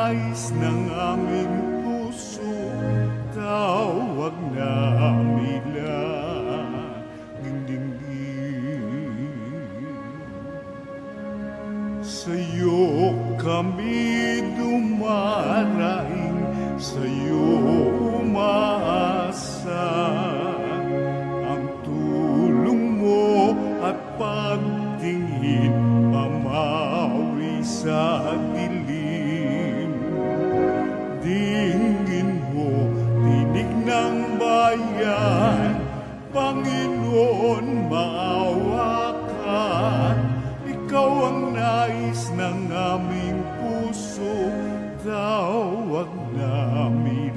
nais ng aming puso, tawag namin sa'yo kami dumaraing, sa'yo umaasa. Ang tulong mo at pagtingin, mamawi sa dilim. Dinggin mo, tinig ng bayan, Panginoon, maawa ka. Ikaw ang nais ng aming puso, tawag namin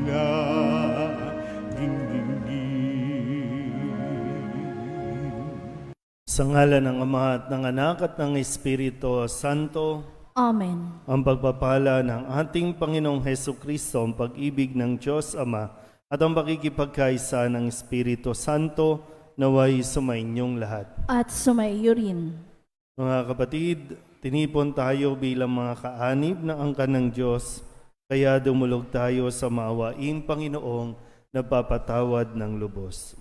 Sa ngalan ng Ama at ng Anak at ng Espiritu Santo. Amen. Ang pagpapala ng ating Panginoong Hesukristo, ang pag-ibig ng Diyos Ama at ang pakikipagkaisa ng Espiritu Santo naway sumainyong lahat. At sumaiyo rin. Mga kapatid, tinipon tayo bilang mga kaanib ng angkan ng Diyos, kaya dumulog tayo sa maawaing Panginoong nagpapatawad ng lubos.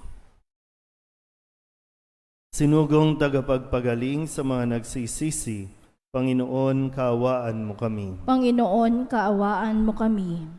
Sinugong tagapagpagaling sa mga nagsisisi, Panginoon, kaawaan mo kami. Panginoon, kaawaan mo kami.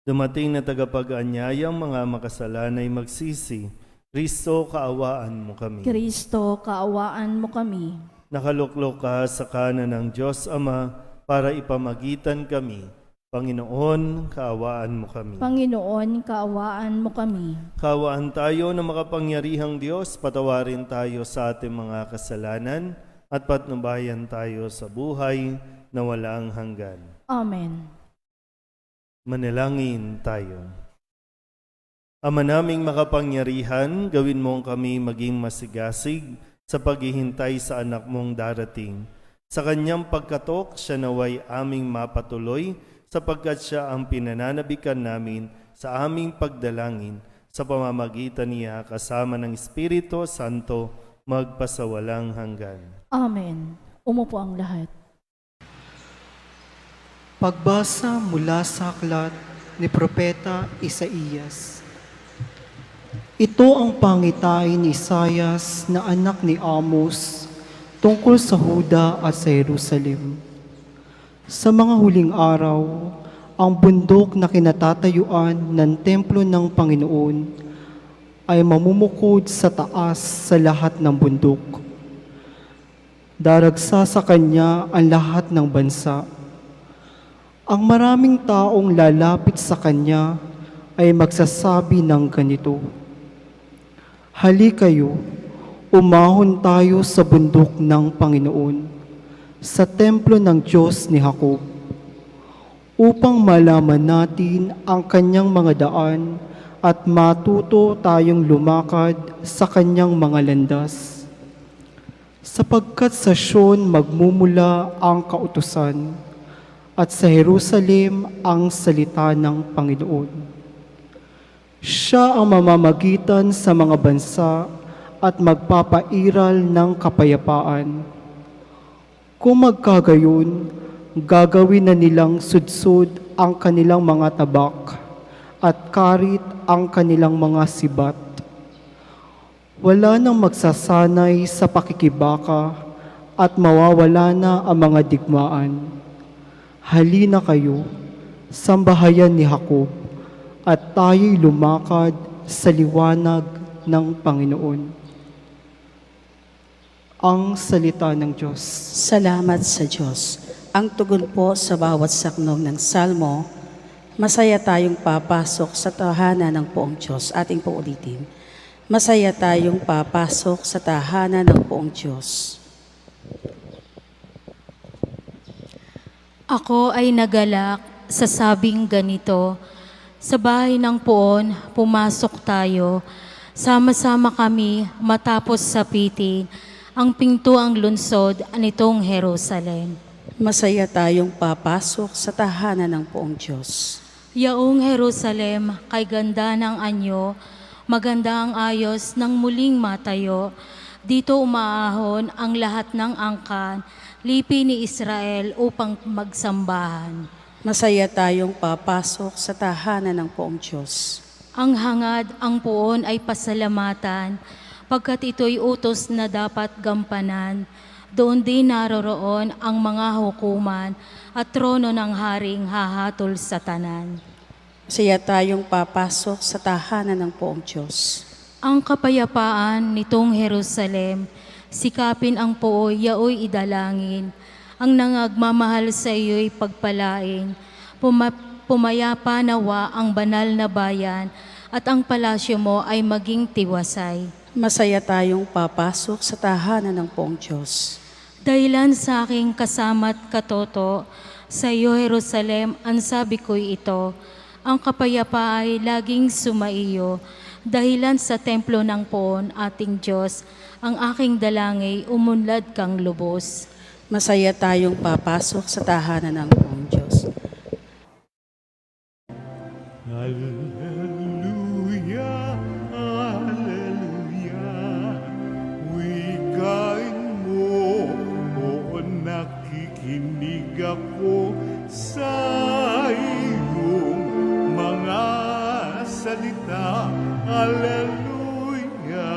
Dumating na tagapag-anyayang mga makasalanay magsisi, Kristo, kaawaan mo kami. Kristo, kaawaan mo kami. Nakaluklok ka sa kanan ng Diyos Ama para ipamagitan kami. Panginoon, kaawaan mo kami. Panginoon, kaawaan mo kami. Kaawaan tayo na makapangyarihang Diyos, patawarin tayo sa ating mga kasalanan at patnubayan tayo sa buhay na walang hanggan. Amen. Manalangin tayo. Ama naming makapangyarihan, gawin mo kami maging masigasig sa paghihintay sa anak mong darating. Sa kanyang pagkatok, siya naway aming mapatuloy, sapagkat siya ang pinananabikan namin sa aming pagdalangin sa pamamagitan niya kasama ng Espiritu Santo magpasawalang hanggan. Amen. Umupo ang lahat. Pagbasa mula sa aklat ni Propeta Isaías. Ito ang pangitain ni Isaias na anak ni Amos tungkol sa Huda at sa Jerusalem. Sa mga huling araw, ang bundok na kinatatayuan ng templo ng Panginoon ay mamumukod sa taas sa lahat ng bundok. Daragsa sa kanya ang lahat ng bansa. Ang maraming taong lalapit sa kanya ay magsasabi ng ganito, "Halikayo, umahon tayo sa bundok ng Panginoon, sa templo ng Diyos ni Jacob, upang malaman natin ang kanyang mga daan at matuto tayong lumakad sa kanyang mga landas. Sapagkat sa Sion magmumula ang kautusan, at sa Jerusalem ang salita ng Panginoon. Siya ang mamamagitan sa mga bansa at magpapairal ng kapayapaan. Kung magkagayon, gagawin na nilang sudsod ang kanilang mga tabak at karit ang kanilang mga sibat. Wala nang magsasanay sa pakikibaka at mawawala na ang mga digmaan. Halina kayo, sambahayan ni Jacob, at tayo'y lumakad sa liwanag ng Panginoon." Ang salita ng Diyos. Salamat sa Diyos. Ang tugon po sa bawat saknog ng salmo, masaya tayong papasok sa tahanan ng poong Diyos. Ating po ulitin. Masaya tayong papasok sa tahanan ng poong Diyos. Ako ay nagalak sa sabing ganito, sa bahay ng poon, pumasok tayo, sama-sama kami matapos sapitin, ang pintuang lungsod nitong Jerusalem. Masaya tayong papasok sa tahanan ng poong Diyos. Yaong Jerusalem, kay ganda ng anyo, maganda ang ayos ng muling matayo. Dito umaahon ang lahat ng angkan, lipi ni Israel upang magsambahan. Masaya tayong papasok sa tahanan ng poong Diyos. Ang hangad, ang puon ay pasalamatan, pagkat ito'y utos na dapat gampanan. Doon din naroroon ang mga hukuman at trono ng haring hahatol sa tanan. Masaya tayong papasok sa tahanan ng poong Diyos. Ang kapayapaan nitong Jerusalem, sikapin ang puo, yaoy idalangin. Ang nangagmamahal sa iyo'y pagpalain. Pumayapa nawa ang banal na bayan at ang palasyo mo ay maging tiwasay. Masaya tayong papasok sa tahanan ng poong Diyos. Dahilan sa aking kasama't katoto, sa iyo Jerusalem, ang sabi ko'y ito, ang kapayapa ay laging sumaiyo. Dahilan sa templo ng poon ating Diyos, ang aking dalangay umunlad kang lubos. Masaya tayong papasok sa tahanan ng poong Diyos. Hallelujah, hallelujah. Wikain mo, o nakikinig ako sa iyong mga salita. Hallelujah,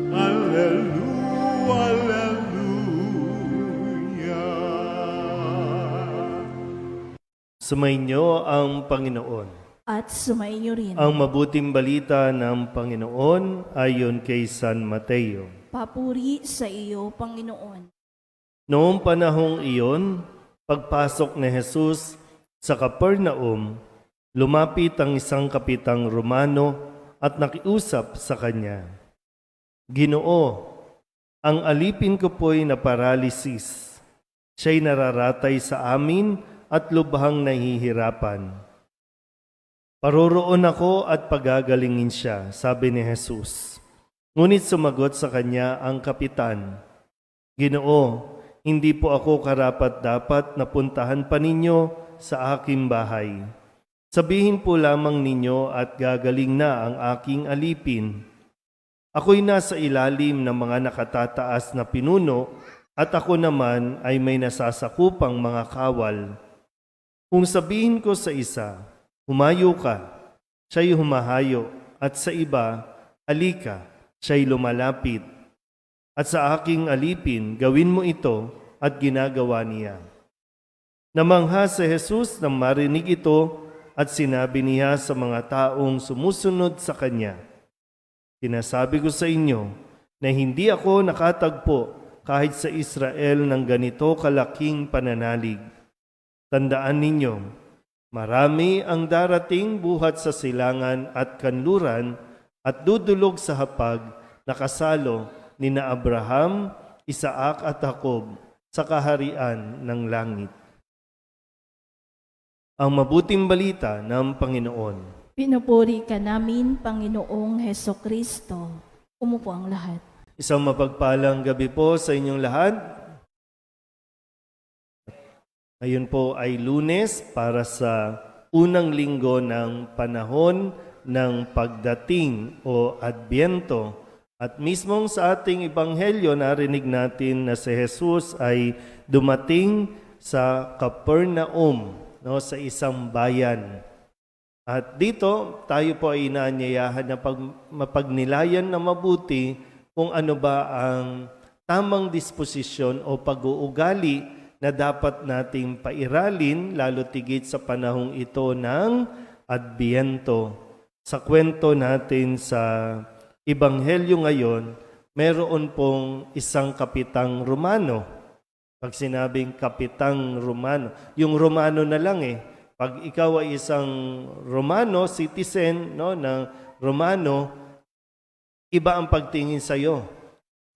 hallelujah, hallelujah. Sumainyo ang Panginoon. At sumainyo rin. Ang mabuting balita ng Panginoon ayon kay San Mateo. Papuri sa iyo, Panginoon. Noong panahong iyon, pagpasok ni Jesus sa Capernaum, lumapit ang isang kapitang Romano at nakiusap sa kanya. Ginoo, ang alipin ko po'y naparalisis. Siya'y nararatay sa amin at lubhang nahihirapan. Paroroon ako at pagagalingin siya, sabi ni Jesus. Ngunit sumagot sa kanya ang kapitan, Ginoo, hindi po ako karapat-dapat na puntahan pa ninyo sa aking bahay. Sabihin po lamang ninyo at gagaling na ang aking alipin. Ako'y nasa ilalim ng mga nakatataas na pinuno at ako naman ay may nasasakupang mga kawal. Kung sabihin ko sa isa, humayo ka, siya'y humahayo, at sa iba, alika, siya'y lumalapit. At sa aking alipin, gawin mo ito, at ginagawa niya. Namangha si Jesus nang marinig ito, at sinabi niya sa mga taong sumusunod sa kanya, Sinasabi ko sa inyo, na hindi ako nakatagpo kahit sa Israel ng ganito kalaking pananalig. Tandaan ninyo, marami ang darating buhat sa silangan at kanluran at dudulog sa hapag na kasalo ni na Abraham, Isaac at Jacob sa kaharian ng langit. Ang mabuting balita ng Panginoon. Pinupuri ka namin, Panginoong Hesukristo. Umupo ang lahat. Isang mapagpalang gabi po sa inyong lahat. Ngayon po ay Lunes para sa unang linggo ng panahon ng pagdating o Adbyento. At mismong sa ating Ebanghelyo, narinig natin na si Jesus ay dumating sa Capernaum, sa isang bayan. At dito, tayo po ay inaanyayahan na mapagnilayan na mabuti kung ano ba ang tamang disposisyon o pag-uugali na dapat nating pairalin, lalo tigit sa panahong ito ng Adbyento. Sa kwento natin sa Ebanghelyo ngayon, meron pong isang kapitang Romano. Pag sinabing kapitang Romano, yung Romano na lang Pag ikaw ay isang Romano, citizen ng Romano, iba ang pagtingin sa iyo.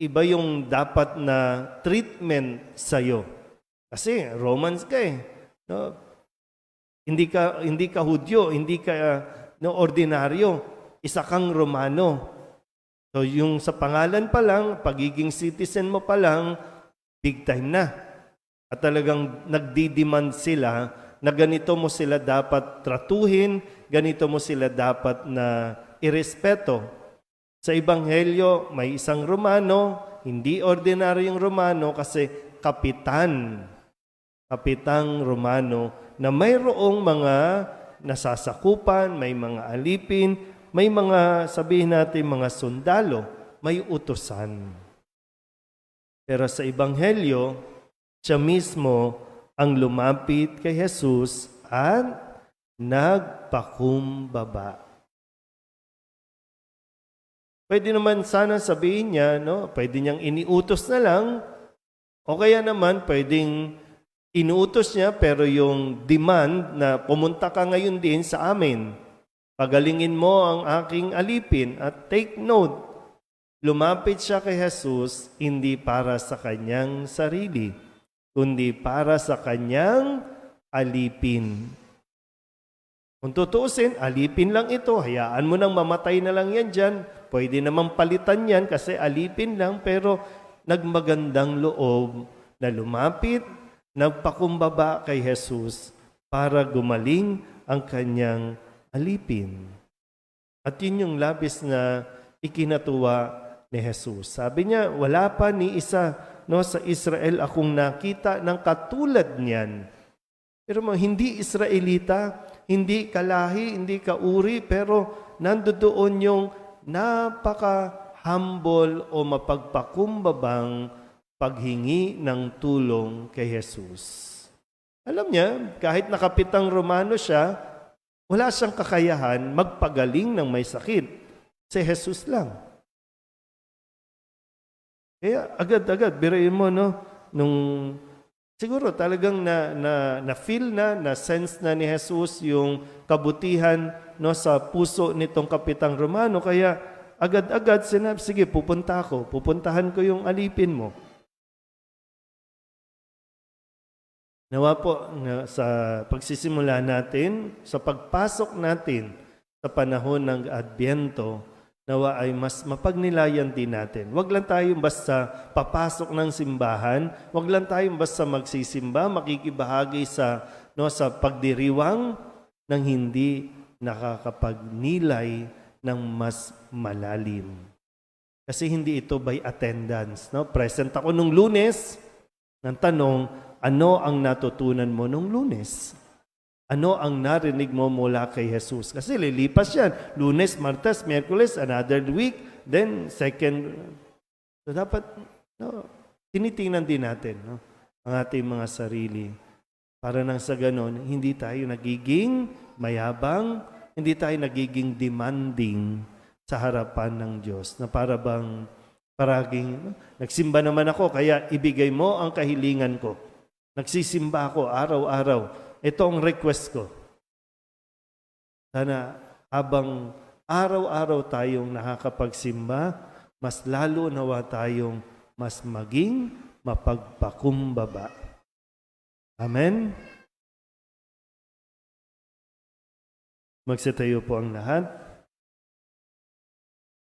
Iba yung dapat na treatment sa iyo. Kasi Romans ka Hindi ka Hudyo, hindi ka ordinaryo, isa kang Romano. So yung sa pangalan pa lang, pagiging citizen mo pa lang, big time na. At talagang nagdi-demand sila na ganito mo sila dapat tratuhin, ganito mo sila dapat na irespeto. Sa Ebanghelyo, may isang Romano, hindi ordinaryong Romano kasi kapitang Romano na mayroong mga nasasakupan, may mga alipin, may mga, sabihin natin, mga sundalo, may utusan. Pero sa Ebanghelyo, siya mismo ang lumapit kay Jesus at nagpakumbaba. Pwede naman sana sabihin niya, no? Pwede niyang iniutos na lang, o kaya naman pwedeng inuutos niya pero yung demand na pumunta ka ngayon din sa amin, pagalingin mo ang aking alipin at take note, lumapit siya kay Jesus hindi para sa kanyang sarili, kundi para sa kanyang alipin. Kung tutuusin, alipin lang ito, hayaan mo nang mamatay na lang yan dyan. Pwede namang palitan yan kasi alipin lang, pero nagmagandang loob na lumapit, nagpakumbaba kay Jesus para gumaling ang kanyang alipin. At yun yung labis na ikinatuwa ni Jesus. Sabi niya, wala pa ni isa sa Israel akong nakita ng katulad niyan. Pero hindi Israelita, hindi kalahi, hindi kauri, pero nandoon yung napaka-humble o mapagpakumbabang paghingi ng tulong kay Jesus. Alam niya, kahit nakapitang Romano siya, wala siyang kakayahan magpagaling ng may sakit. Si Jesus lang. Kaya agad-agad, birayin mo, no? Siguro talagang na-feel na-sense na ni Jesus yung kabutihan sa puso nitong kapitang Romano. Kaya agad-agad sinabi, sige, pupuntahan ko yung alipin mo. Nawa po sa pagsisimula natin, sa pagpasok natin sa panahon ng Adbyento, nawa ay mas mapagnilayan din natin. Huwag lang tayong basta papasok ng simbahan, huwag lang tayong basta magsisimba, makikibahagi sa pagdiriwang ng hindi nakakapagnilay ng mas malalim. Kasi hindi ito by attendance. Present ako nung Lunes, ng tanong, ano ang natutunan mo nung Lunes? Ano ang narinig mo mula kay Jesus? Kasi lilipas yan. Lunes, Martes, Miyerkules, another week, then second. So dapat, tinitingnan din natin ang ating mga sarili. Para nang sa ganon, hindi tayo nagiging mayabang, hindi tayo nagiging demanding sa harapan ng Diyos. Na para bang paraging, nagsimba naman ako, kaya ibigay mo ang kahilingan ko. Nagsisimba ako araw-araw. Ito ang request ko. Sana habang araw-araw tayong nakakapagsimba, mas lalo nawa tayong mas maging mapagpakumbaba. Amen? Magsitayo po ang lahat.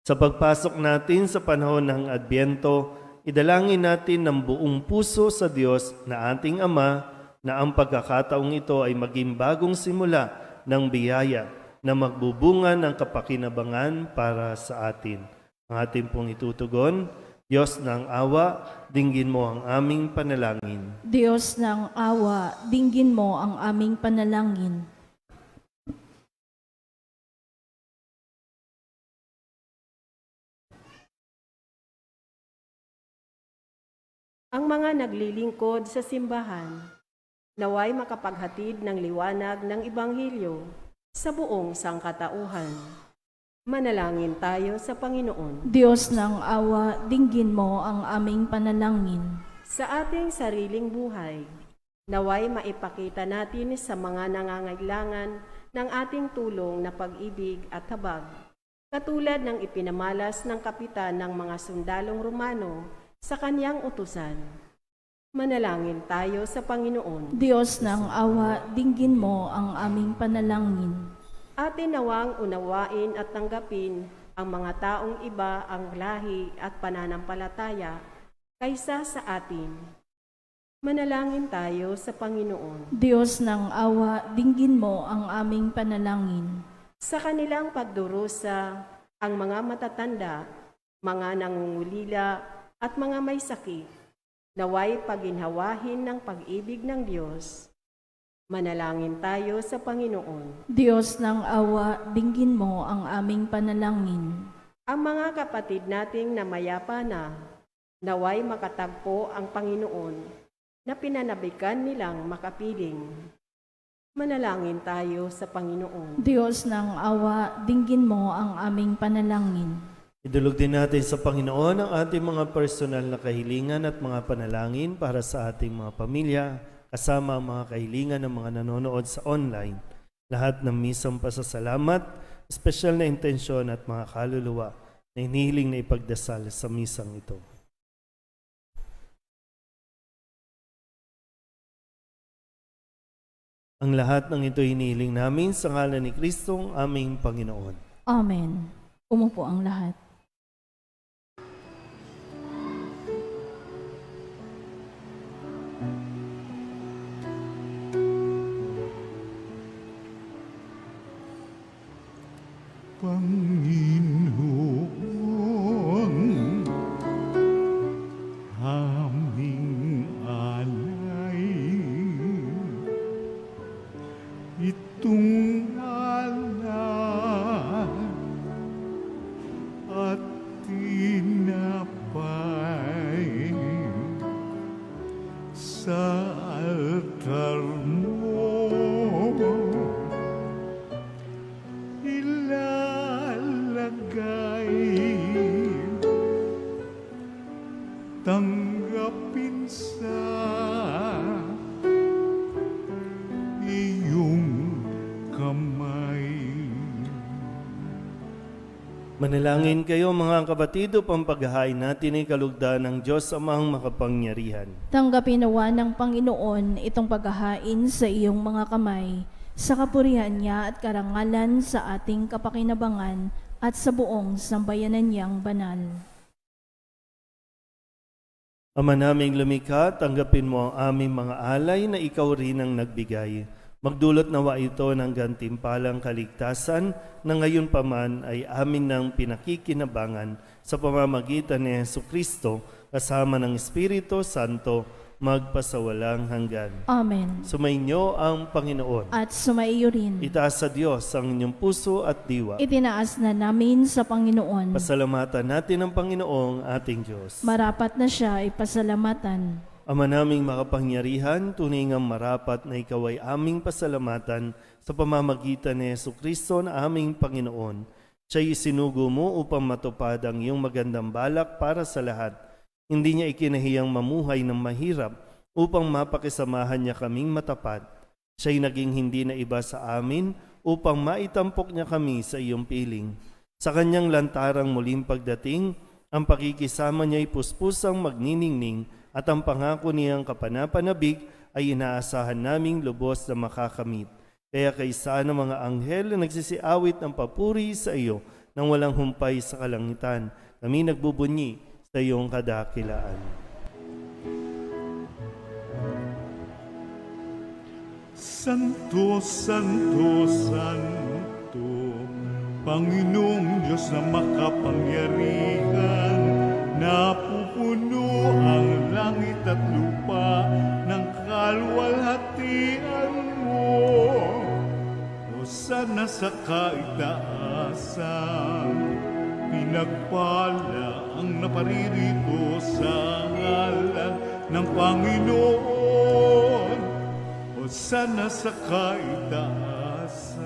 Sa pagpasok natin sa panahon ng Adbyento, idalangin natin ng buong puso sa Diyos na ating Ama, na ang pagkakataong ito ay maging bagong simula ng biyaya na magbubunga ng kapakinabangan para sa atin. Ang ating pong itutugon, Diyos ng awa, dinggin mo ang aming panalangin. Diyos ng awa, dinggin mo ang aming panalangin. Ang mga naglilingkod sa simbahan, naway makapaghatid ng liwanag ng Ebanghelyo sa buong sangkatauhan. Manalangin tayo sa Panginoon. Diyos ng awa, dinggin mo ang aming panalangin. Sa ating sariling buhay, naway maipakita natin sa mga nangangailangan ng ating tulong na pag-ibig at habag, katulad ng ipinamalas ng kapitan ng mga sundalong Romano sa kanyang utusan. Manalangin tayo sa Panginoon. Diyos ng awa, dinggin mo ang aming panalangin. Atin nawang unawain at tanggapin ang mga taong iba ang lahi at pananampalataya kaysa sa atin. Manalangin tayo sa Panginoon. Diyos ng awa, dinggin mo ang aming panalangin. Sa kanilang pagdurusa, ang mga matatanda, mga nangungulila at mga may sakit, naway paginhawahin ng pag-ibig ng Diyos. Manalangin tayo sa Panginoon. Diyos ng awa, dinggin mo ang aming panalangin. Ang mga kapatid nating namayapa na, naway makatagpo ang Panginoon na pinanabikan nilang makapiling. Manalangin tayo sa Panginoon. Diyos ng awa, dinggin mo ang aming panalangin. Idulog din natin sa Panginoon ang ating mga personal na kahilingan at mga panalangin para sa ating mga pamilya, kasama ang mga kahilingan ng mga nanonood sa online. Lahat ng misang pasasalamat, espesyal na intensyon at mga kaluluwa na hinihiling na ipagdasal sa misang ito. Ang lahat ng ito hinihiling namin sa ngalan ni Kristong aming Panginoon. Amen. Umupo ang lahat. Panginoon, aming alay, itong alay at tinapay sa altar mo. Tanggapin sa iyong kamay. Manalangin kayo mga kapatid upang paghahain natin ay kalugdan ng Diyos Amang makapangyarihan. Tanggapin nawa ng Panginoon itong paghahain sa iyong mga kamay, sa kapurihan niya at karangalan sa ating kapakinabangan at sa buong sambayanan niyang banal. Ama naming lumikha, tanggapin mo ang aming mga alay na ikaw rin ang nagbigay. Magdulot nawa ito ng gantimpalang kaligtasan na ngayon pa man ay amin ng pinakikinabangan sa pamamagitan ni Jesucristo kasama ng Espiritu Santo magpasawalang hanggan. Amen. Sumainyo ang Panginoon. At sumaiyo rin. Itaas sa Diyos ang inyong puso at diwa. Itinaas na namin sa Panginoon. Pasalamatan natin ang Panginoong ating Diyos. Marapat na siya ay pasalamatan. Ama naming makapangyarihan, tunay ngang marapat na ikaw ay aming pasalamatan sa pamamagitan ni Jesucristo na aming Panginoon. Siya'y isinugo mo upang matupad ang iyong magandang balak para sa lahat. Hindi niya ikinahiyang mamuhay ng mahirap upang mapakisamahan niya kaming matapat. Siya'y naging hindi na iba sa amin upang maitampok niya kami sa iyong piling. Sa kanyang lantarang muling pagdating, ang pakikisama niya'y puspusang magniningning at ang pangako niyang kapanapanabik ay inaasahan naming lubos na makakamit. Kaya kaysa ng mga anghel na nagsisiawit ng papuri sa iyo nang walang humpay sa kalangitan, kami nagbubunyi sa iyong kadakilaan. Santo, Santo, Santo, Panginoong Diyos na makapangyarihan, napupuno ang langit at lupa ng kalwalhatian mo. Hosana sa kaitaasan, pinagpala ang naparirito sa ngalan ng Panginoon. Hosana sa kaitaasan.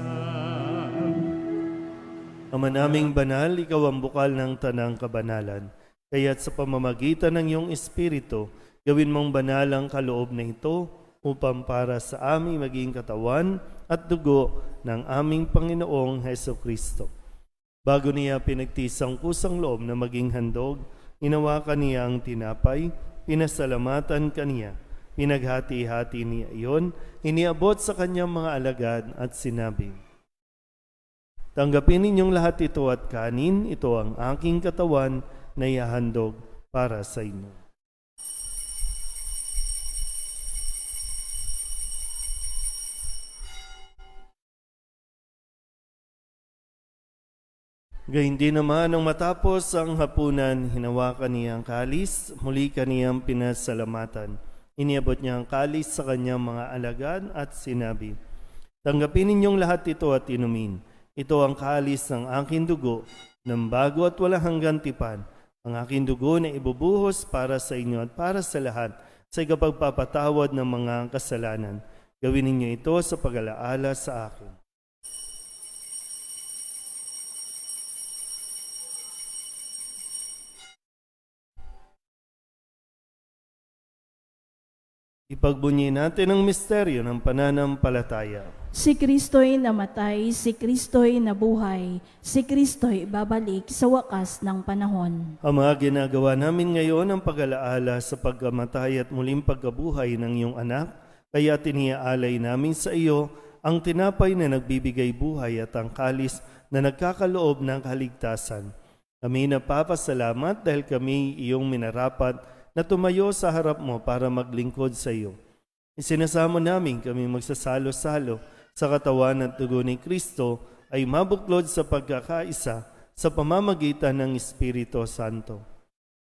Ama naming banal, ikaw ang bukal ng tanang kabanalan. Kaya't sa pamamagitan ng iyong Espiritu, gawin mong banal ang kaloob na ito upang para sa aming maging katawan at dugo ng aming Panginoong Jesucristo. Bago niya pinagtisang kusang loob na maging handog, inawakan niya ang tinapay, pinasalamatan kaniya, pinaghati-hati niya iyon, iniabot sa kanyang mga alagad at sinabi, "Tanggapin ninyong lahat ito at kanin, ito ang aking katawan na ihahandog para sa inyo." Gayundin naman nang matapos ang hapunan, hinawakan niya ang kalis, muli kaniyang pinasalamatan. Iniabot niya ang kalis sa kanyang mga alagad at sinabi, "Tanggapin ninyong lahat ito at inumin. Ito ang kalis ng aking dugo, ng bago at walang hanggang tipan. Ang aking dugo na ibubuhos para sa inyo at para sa lahat sa ikapagpapatawad ng mga kasalanan. Gawin ninyo ito sa pag-alaala sa akin." Ipagbunyi natin ang misteryo ng pananampalataya. Si Kristo'y namatay, si Kristo'y nabuhay, si Kristo'y babalik sa wakas ng panahon. Ang mga ginagawa namin ngayon ang pag-alaala sa pagkamatay at muling pagkabuhay ng iyong anak, kaya tiniaalay namin sa iyo ang tinapay na nagbibigay buhay at ang kalis na nagkakaloob ng kaligtasan. Kami napapasalamat dahil kami iyong minarapat na tumayo sa harap mo para maglingkod sa iyo. Isinasamo namin kami magsasalo-salo sa katawan at dugo ni Kristo ay mabuklod sa pagkakaisa sa pamamagitan ng Espiritu Santo.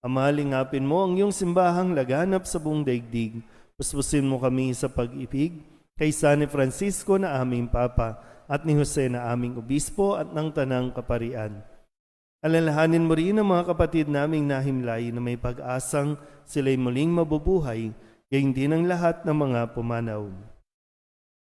Ama, lingapin mo ang iyong simbahang laganap sa buong daigdig. Puspusin mo kami sa pag-ibig kay San Francisco na aming Papa at ni Jose na aming Obispo at ng Tanang Kaparian. Alalahanin mo rin ang mga kapatid naming nahimlay na may pag-asang sila'y muling mabubuhay, gayon din ang lahat ng mga pumanaw.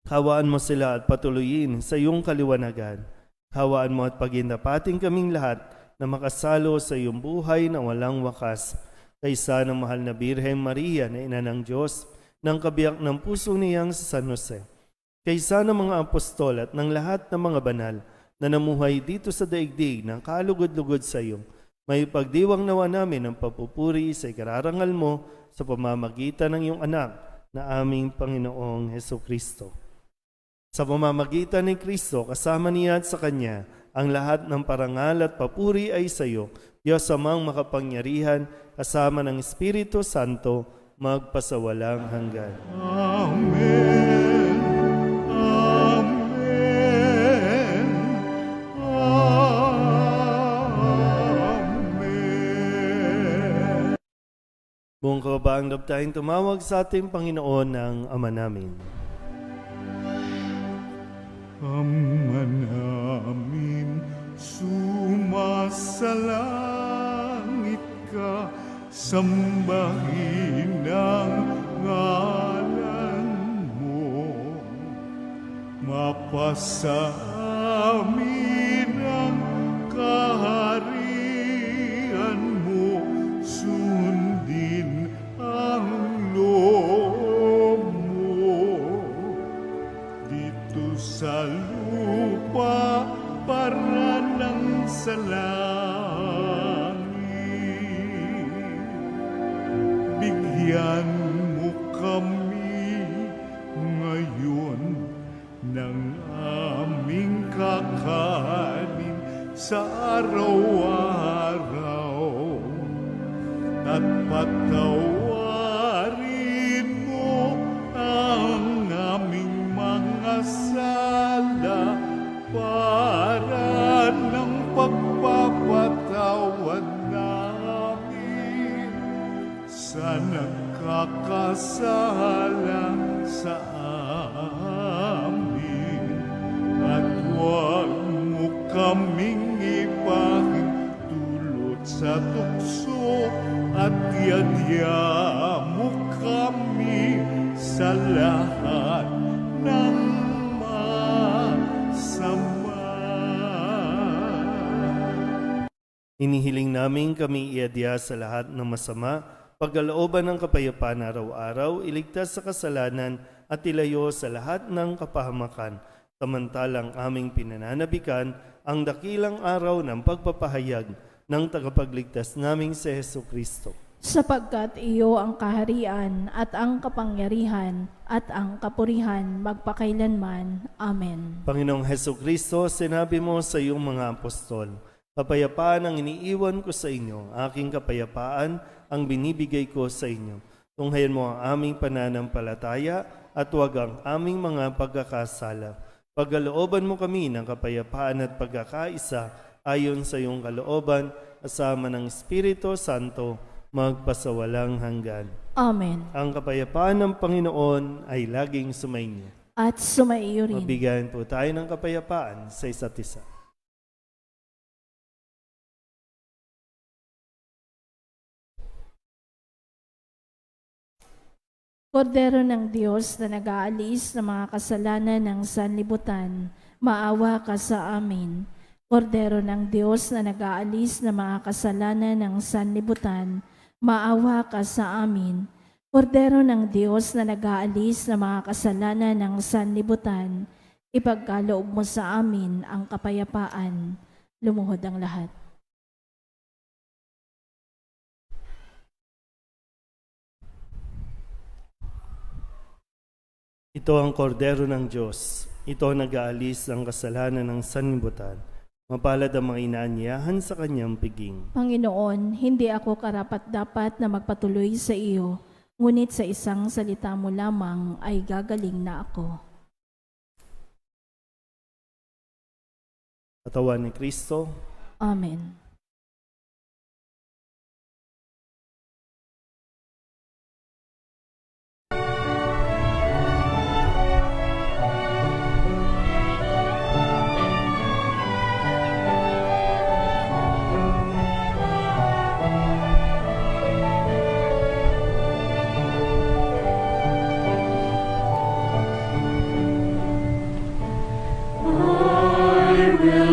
Hawaan mo sila at patuloyin sa iyong kaliwanagan. Hawaan mo at pagindapating kaming lahat na makasalo sa iyong buhay na walang wakas. Kaysa ng mahal na Birheng Maria na ina ng Diyos, ng kabiyak ng puso niyang sa San Jose. Kaysa ng mga apostol at ng lahat ng mga banal na namuhay dito sa daigdig ng kalugod-lugod sa iyo, may pagdiwang nawa namin ang papupuri sa ikararangal mo sa pamamagitan ng iyong anak na aming Panginoong Hesukristo. Sa pamamagitan ni Kristo, kasama niya at sa Kanya, ang lahat ng parangal at papuri ay sa iyo, Diyos amang makapangyarihan, kasama ng Espiritu Santo, magpasawalang hanggan. Amen. Amen. Amen. Buong kababaang loob tayong tumawag sa ating Panginoon ng Ama namin. Ama namin, sumasalangit ka, sambahin ang ngalan mo. Mapasa amin ang kaharian mo, sundin ang loob mo. Dito sa lupa para ng sa langit. Bigyan mo kami ngayon ng aming kakanin sa araw-araw at patawarin mo ang aming mga sala para ng pagpapatawad namin sa nagkakasala sa amin. At huwag mo kaming ipahintulot sa tukso at yadya mo kami sa lahat ng masama. Inihiling namin kami iadya sa lahat ng masama, pagkalooban ng kapayapaan araw-araw, iligtas sa kasalanan at ilayo sa lahat ng kapahamakan, samantalang aming pinananabikan ang dakilang araw ng pagpapahayag ng tagapagligtas naming si Hesukristo. Sapagkat iyo ang kaharian at ang kapangyarihan at ang kapurihan magpakailanman. Amen. Panginoong Hesukristo, sinabi mo sa iyong mga apostol, "Kapayapaan ang iniiwan ko sa inyo, aking kapayapaan ang binibigay ko sa inyo. Tunghayan mo ang aming pananampalataya at huwag ang aming mga pagkakasala. Pagkalooban mo kami ng kapayapaan at pagkakaisa ayon sa iyong kalooban, kasama ng Espiritu Santo, magpasawalang hanggan. Amen. Ang kapayapaan ng Panginoon ay laging sumainyo. At sumaiyo rin. Mabigayan po tayo ng kapayapaan sa isa't isa. Kordero ng Diyos na nag-aalis ng mga kasalanan ng sanlibutan, maawa ka sa amin. Kordero ng Diyos na nag-aalis ng mga kasalanan ng sanlibutan, maawa ka sa amin. Kordero ng Diyos na nag-aalis ng mga kasalanan ng sanlibutan, ipagkaloob mo sa amin ang kapayapaan. Lumuhod ang lahat. Ito ang kordero ng Diyos. Ito ang nag-aalis ng kasalanan ng sanlibutan. Mapalad ang mga inaanyahan sa kanyang piging. Panginoon, hindi ako karapat-dapat na magpatuloy sa iyo, ngunit sa isang salita mo lamang ay gagaling na ako. Katawan ni Kristo. Amen.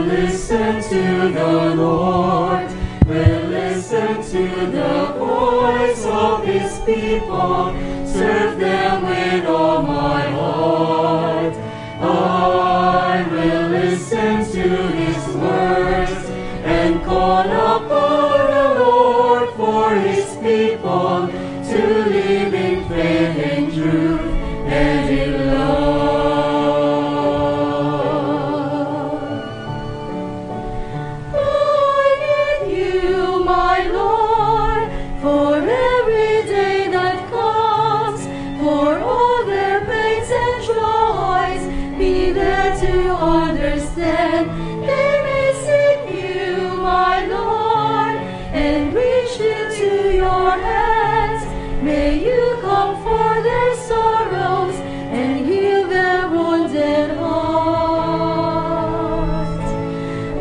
Listen to the Lord, will listen to the voice of His people, serve them with all my heart. I will listen to His words and call upon the Lord for His people to live in faith and truth and in love. Understand, they may seek you, my Lord, and reach into your hands. May you comfort their sorrows and heal their wounded hearts.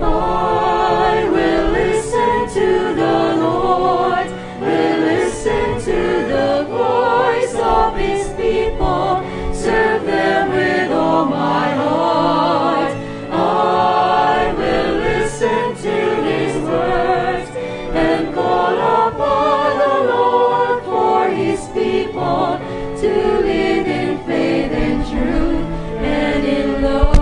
I will listen to the Lord, will listen to the voice of His people, serve them with all my heart. To live in faith and truth and in love.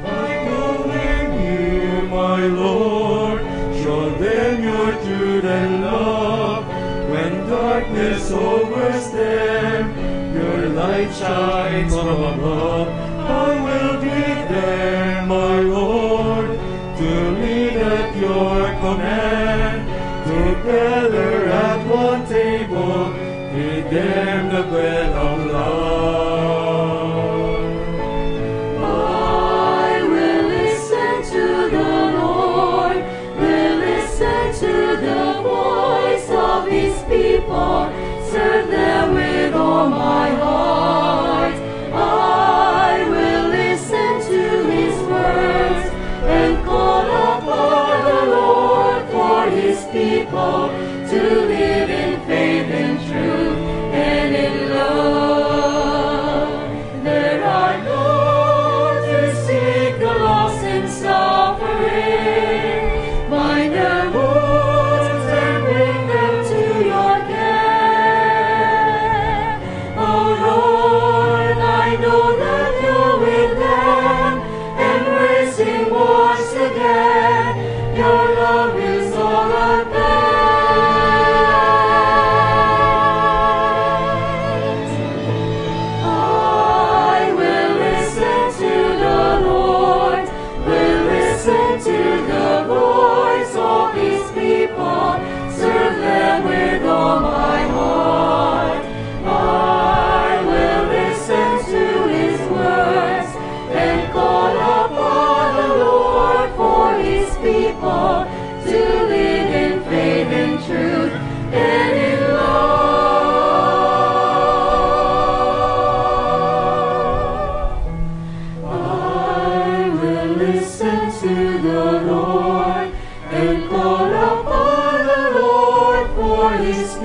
I believe you, my Lord, show them your truth and love. When darkness overtakes them, your light shines from above. I will be there, my Lord, to lead at your command. Together at one table, feed them the bread of love. I will listen to the Lord, will listen to the voice of His people, serve them with all my heart. I will listen to His words and call upon the Lord for His people to live in faith and truth and in love. There are those who seek the lost and suffering, bind their wounds and bring them to your care. Oh,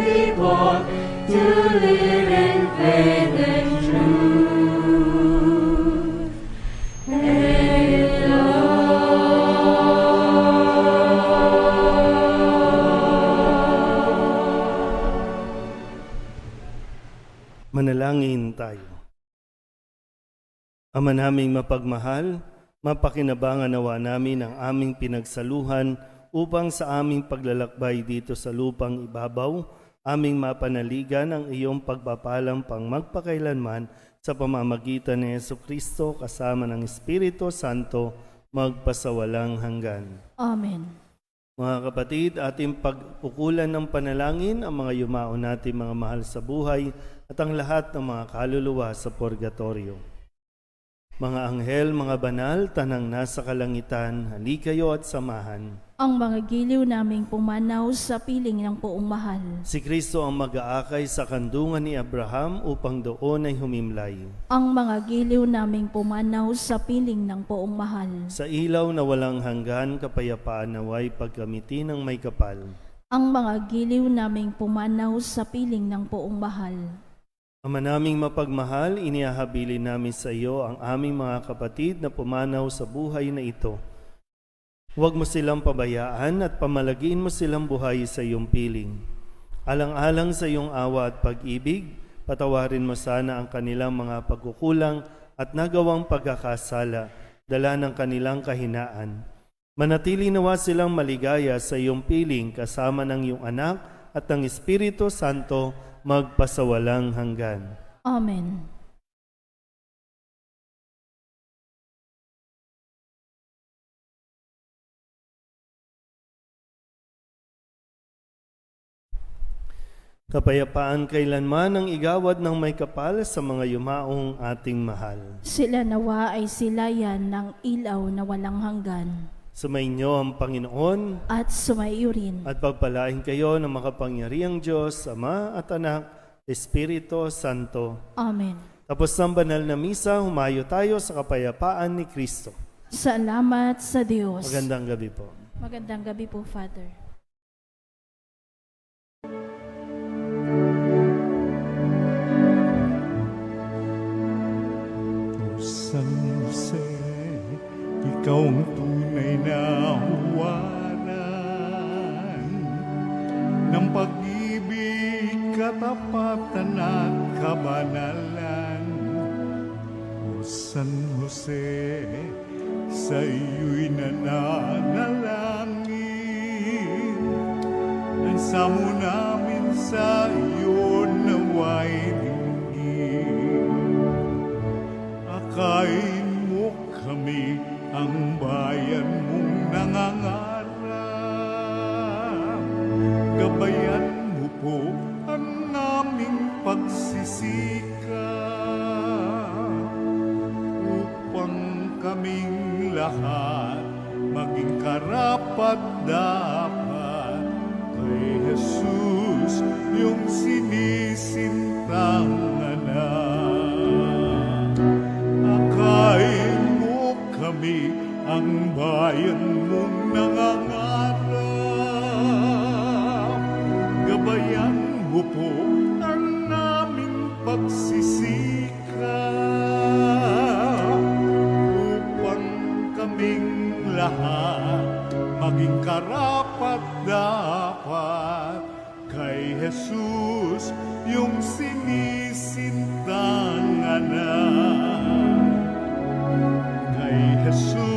people to live in faith and truth. Manalangin tayo. Ama naming mapagmahal, mapakinabangan nawa namin ang aming pinagsaluhan upang sa aming paglalakbay dito sa lupang ibabaw, aming mapanaligan ang iyong pagpapalang pang magpakailanman sa pamamagitan ni Jesucristo kasama ng Espiritu Santo magpasawalang hanggan. Amen. Mga kapatid, ating pagpukulan ng panalangin ang mga yumao natin mga mahal sa buhay at ang lahat ng mga kaluluwa sa purgatorio. Mga anghel, mga banal, tanang nasa kalangitan, halikayo at samahan. Ang mga giliw naming pumanaw sa piling ng poong mahal. Si Kristo ang mag-aakay sa kandungan ni Abraham upang doon ay humimlay. Ang mga giliw naming pumanaw sa piling ng poong mahal. Sa ilaw na walang hanggan, kapayapaan naway pagkamitin ng may kapal. Ang mga giliw naming pumanaw sa piling ng poong mahal. Ama naming mapagmahal, iniahabilin namin sa iyo ang aming mga kapatid na pumanaw sa buhay na ito. Huwag mo silang pabayaan at pamalagiin mo silang buhay sa iyong piling. Alang-alang sa iyong awa at pag-ibig, patawarin mo sana ang kanilang mga pagkukulang at nagawang pagkakasala, dala ng kanilang kahinaan. Manatili nawa silang maligaya sa iyong piling kasama ng iyong anak at ng Espiritu Santo magpasawalang hanggan. Amen. Kapayapaan kailanman ang igawad ng may kapal sa mga yumaong ating mahal. Sila nawa ay silayan ng ilaw na walang hanggan. Sumainyo ang Panginoon at sumaiyo rin. At pagpalain kayo ng makapangyarihang Diyos, Ama at Anak, Espiritu Santo. Amen. Tapos ng banal na misa, humayo tayo sa kapayapaan ni Kristo. Salamat sa Diyos. Magandang gabi po. Magandang gabi po, Father. San Jose, ikaw ang tunay na huwaran ng pag-ibig, katapatan at kabanalan. O San Jose, sa iyo'y nananalangin, ang samo namin sa iyo nawa'y dinggin. Akayin mo kami, ang bayan mong nangangarap. Gabayan mo po ang aming pagsisikap upang kaming lahat maging karapat-dapat kay Jesus, yung sinisintang anak. Akayin mo kami, ang bayan mong nangangarap. Gabayan mo po ang aming pagsisikap upang kaming lahat maging karapat-dapat kay Jesus, yung sinisintang anak. Kay Jesus,